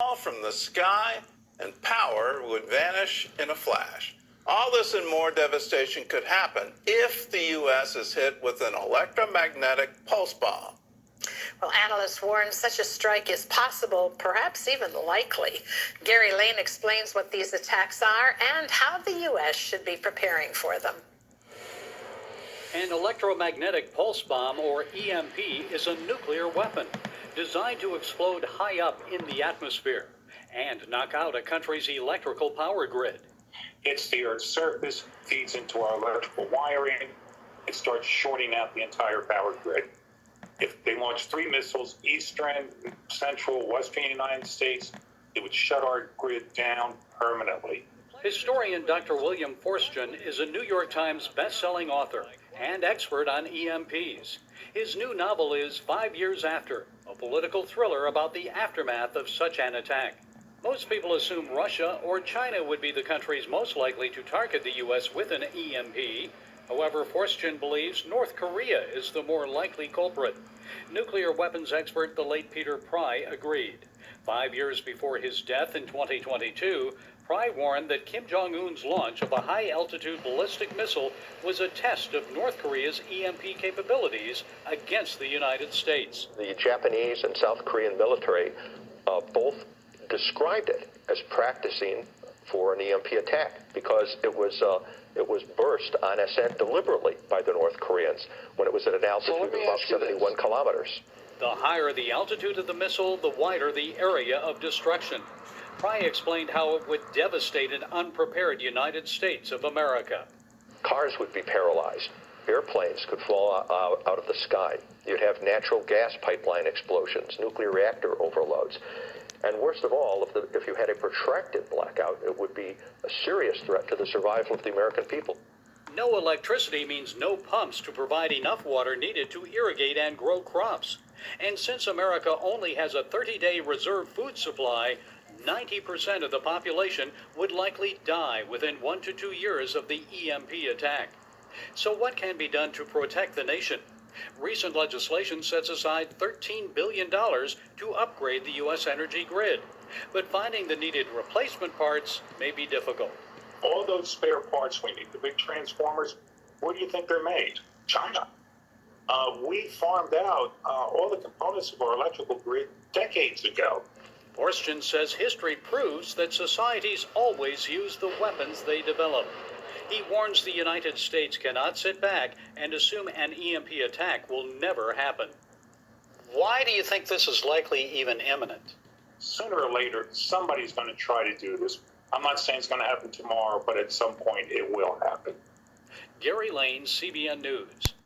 fall from the sky and power would vanish in a flash. All this and more devastation could happen if the U.S. is hit with an electromagnetic pulse bomb. Well, analysts warn such a strike is possible, perhaps even likely. Gary Lane explains what these attacks are and how the U.S. should be preparing for them. An electromagnetic pulse bomb, or EMP, is a nuclear weapon designed to explode high up in the atmosphere and knock out a country's electrical power grid. Hits the Earth's surface, feeds into our electrical wiring, it starts shorting out the entire power grid. If they launch 3 missiles, eastern, central, western United States, it would shut our grid down permanently. Historian Dr. William Forstchen is a New York Times best-selling author and expert on EMPs. His new novel is 5 Years After, a political thriller about the aftermath of such an attack. Most people assume Russia or China would be the countries most likely to target the U.S. with an EMP. However, Forstchen believes North Korea is the more likely culprit. Nuclear weapons expert the late Peter Pry agreed. 5 years before his death in 2022, Pry warned that Kim Jong-un's launch of a high-altitude ballistic missile was a test of North Korea's EMP capabilities against the United States. The Japanese and South Korean military both described it as practicing for an EMP attack because it was burst on ascent deliberately by the North Koreans when it was at an altitude of about 71 kilometers. The higher the altitude of the missile, the wider the area of destruction. Pry explained how it would devastate an unprepared United States of America. Cars would be paralyzed. Airplanes could fall out of the sky. You'd have natural gas pipeline explosions, nuclear reactor overloads. And worst of all, if you had a protracted blackout, it would be a serious threat to the survival of the American people. No electricity means no pumps to provide enough water needed to irrigate and grow crops. And since America only has a 30-day reserve food supply, 90% of the population would likely die within 1 to 2 years of the EMP attack. So what can be done to protect the nation? Recent legislation sets aside $13 billion to upgrade the U.S. energy grid. But finding the needed replacement parts may be difficult. All those spare parts we need, the big transformers, where do you think they're made? China. We farmed out all the components of our electrical grid decades ago. Forstchen says history proves that societies always use the weapons they develop. He warns the United States cannot sit back and assume an EMP attack will never happen. Why do you think this is likely even imminent? Sooner or later, somebody's going to try to do this. I'm not saying it's going to happen tomorrow, but at some point it will happen. Gary Lane, CBN News.